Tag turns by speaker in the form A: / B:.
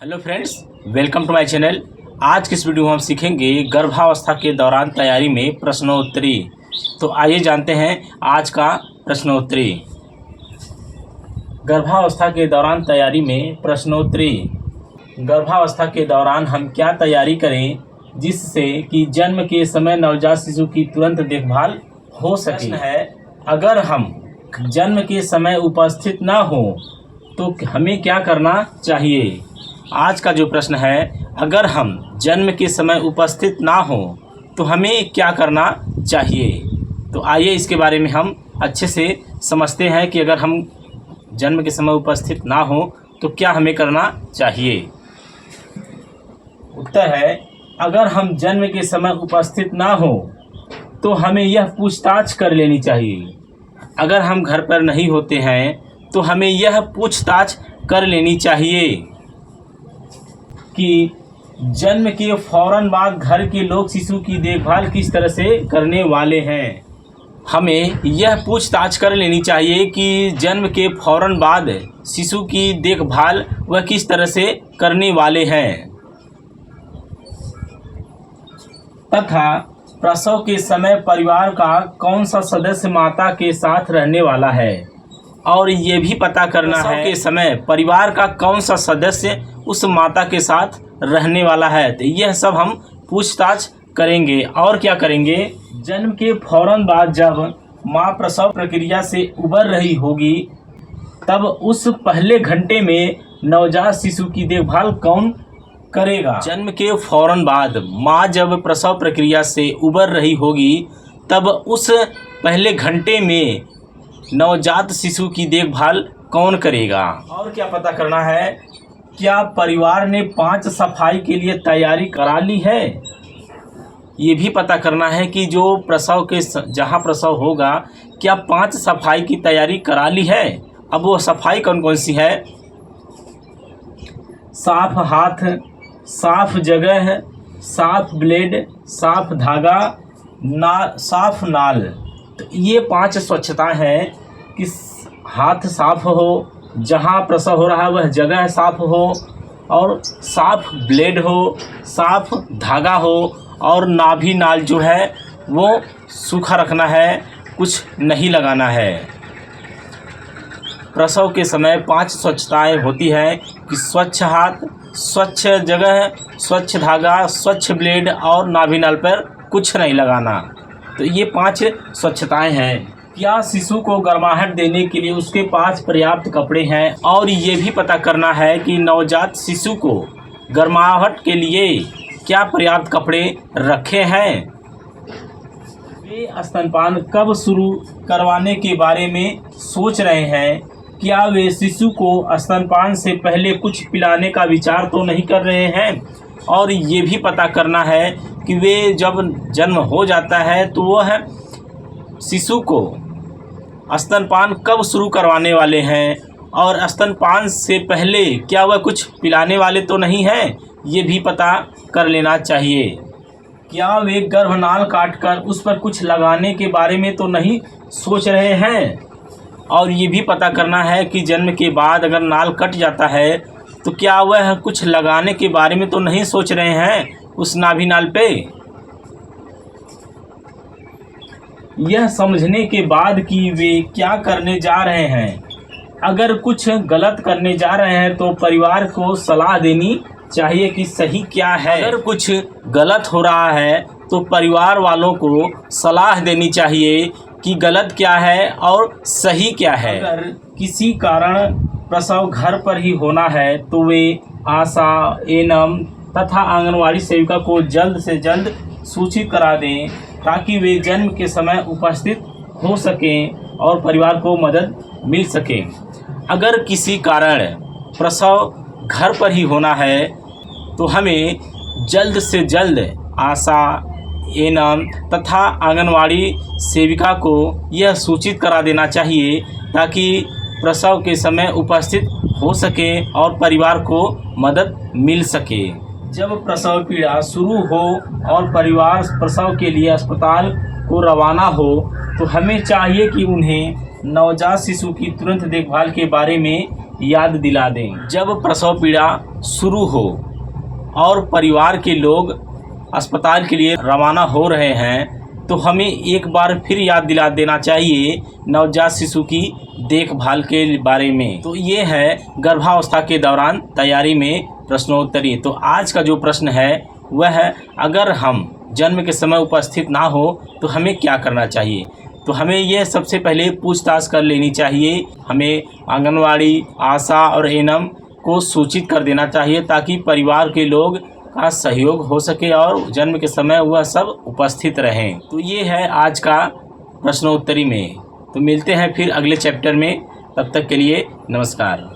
A: Hello friends, welcome to my channel. आज की इस वीडियो में हम सीखेंगे गर्भावस्था के दौरान तैयारी में प्रश्नोत्तरी। तो आइए जानते हैं आज का प्रश्नोत्तरी। गर्भावस्था के दौरान तैयारी में प्रश्नोत्तरी। गर्भावस्था के दौरान हम क्या तैयारी करें जिससे कि जन्म के समय नवजात शिशु की तुरंत देखभाल हो सके। प्रश्न है, अगर हम जन्म के समय उपस्थित ना हो तो हमें क्या करना चाहिए। आज का जो प्रश्न है, अगर हम जन्म के समय उपस्थित ना हो तो हमें क्या करना चाहिए। तो आइए इसके बारे में हम अच्छे से समझते हैं कि अगर हम जन्म के समय उपस्थित ना हो तो क्या हमें करना चाहिए। उत्तर है, अगर हम जन्म के समय उपस्थित ना हो तो हमें यह पूछताछ कर लेनी चाहिए। अगर हम घर पर नहीं होते हैं तो हमें यह पूछताछ कर लेनी चाहिए कि जन्म के फौरन बाद घर के लोग शिशु की देखभाल किस तरह से करने वाले हैं। हमें यह पूछताछ कर लेनी चाहिए कि जन्म के फौरन बाद शिशु की देखभाल वह किस तरह से करने वाले हैं, तथा प्रसव के समय परिवार का कौन सा सदस्य माता के साथ रहने वाला है। और ये भी पता करना है कि समय परिवार का कौन सा सदस्य उस माता के साथ रहने वाला है। तो यह सब हम पूछताछ करेंगे। और क्या करेंगे, जन्म के फौरन बाद जब माँ प्रसव प्रक्रिया से उबर रही होगी तब उस पहले घंटे में नवजात शिशु की देखभाल कौन करेगा। जन्म के फौरन बाद माँ जब प्रसव प्रक्रिया से उबर रही होगी तब उस पहले घंटे में नवजात शिशु की देखभाल कौन करेगा। और क्या पता करना है, क्या परिवार ने 5 सफाई के लिए तैयारी करा ली है। ये भी पता करना है कि जो प्रसव के जहाँ प्रसव होगा क्या 5 सफाई की तैयारी करा ली है। अब वो सफाई कौन कौन सी है, साफ हाथ, साफ जगह, साफ ब्लेड, साफ धागा, साफ नाल। तो ये 5 स्वच्छता हैं कि हाथ साफ हो, जहाँ प्रसव हो रहा है वह जगह साफ हो, और साफ ब्लेड हो, साफ धागा हो, और नाभि नाल जो है वो सूखा रखना है, कुछ नहीं लगाना है। प्रसव के समय 5 स्वच्छताएं होती है कि स्वच्छ हाथ, स्वच्छ जगह, स्वच्छ धागा, स्वच्छ ब्लेड और नाभि नाल पर कुछ नहीं लगाना। तो ये 5 स्वच्छताएं हैं। क्या शिशु को गर्माहट देने के लिए उसके पास पर्याप्त कपड़े हैं। और ये भी पता करना है कि नवजात शिशु को गर्माहट के लिए क्या पर्याप्त कपड़े रखे हैं। वे स्तनपान कब शुरू करवाने के बारे में सोच रहे हैं। क्या वे शिशु को स्तनपान से पहले कुछ पिलाने का विचार तो नहीं कर रहे हैं। और ये भी पता करना है कि वे जब जन्म हो जाता है तो वह शिशु को स्तनपान कब शुरू करवाने वाले हैं, और स्तनपान से पहले क्या वह कुछ पिलाने वाले तो नहीं हैं, ये भी पता कर लेना चाहिए। क्या वे गर्भनाल काटकर उस पर कुछ लगाने के बारे में तो नहीं सोच रहे हैं। और ये भी पता करना है कि जन्म के बाद अगर नाल कट जाता है तो क्या वह कुछ लगाने के बारे में तो नहीं सोच रहे हैं उस नाभि नाल पे। यह समझने के बाद कि वे क्या करने जा रहे हैं, अगर कुछ गलत करने जा रहे हैं तो परिवार को सलाह देनी चाहिए कि सही क्या है। अगर कुछ गलत हो रहा है तो परिवार वालों को सलाह देनी चाहिए कि गलत क्या है और सही क्या है। अगर किसी कारण प्रसव घर पर ही होना है तो वे आशा, एएनएम तथा आंगनवाड़ी सेविका को जल्द से जल्द सूचित करा दें ताकि वे जन्म के समय उपस्थित हो सकें और परिवार को मदद मिल सके। अगर किसी कारण प्रसव घर पर ही होना है तो हमें जल्द से जल्द आशा, एएनएम तथा आंगनवाड़ी सेविका को यह सूचित करा देना चाहिए ताकि प्रसव के समय उपस्थित हो सके और परिवार को मदद मिल सके। जब प्रसव पीड़ा शुरू हो और परिवार प्रसव के लिए अस्पताल को रवाना हो तो हमें चाहिए कि उन्हें नवजात शिशु की तुरंत देखभाल के बारे में याद दिला दें। जब प्रसव पीड़ा शुरू हो और परिवार के लोग अस्पताल के लिए रवाना हो रहे हैं तो हमें एक बार फिर याद दिला देना चाहिए नवजात शिशु की देखभाल के बारे में। तो ये है गर्भावस्था के दौरान तैयारी में प्रश्नोत्तरी। तो आज का जो प्रश्न है वह है, अगर हम जन्म के समय उपस्थित ना हो तो हमें क्या करना चाहिए। तो हमें यह सबसे पहले पूछताछ कर लेनी चाहिए। हमें आंगनवाड़ी, आशा और एएनएम को सूचित कर देना चाहिए ताकि परिवार के लोग का सहयोग हो सके और जन्म के समय वह सब उपस्थित रहें। तो ये है आज का प्रश्नोत्तरी में। तो मिलते हैं फिर अगले चैप्टर में, तब तक के लिए नमस्कार।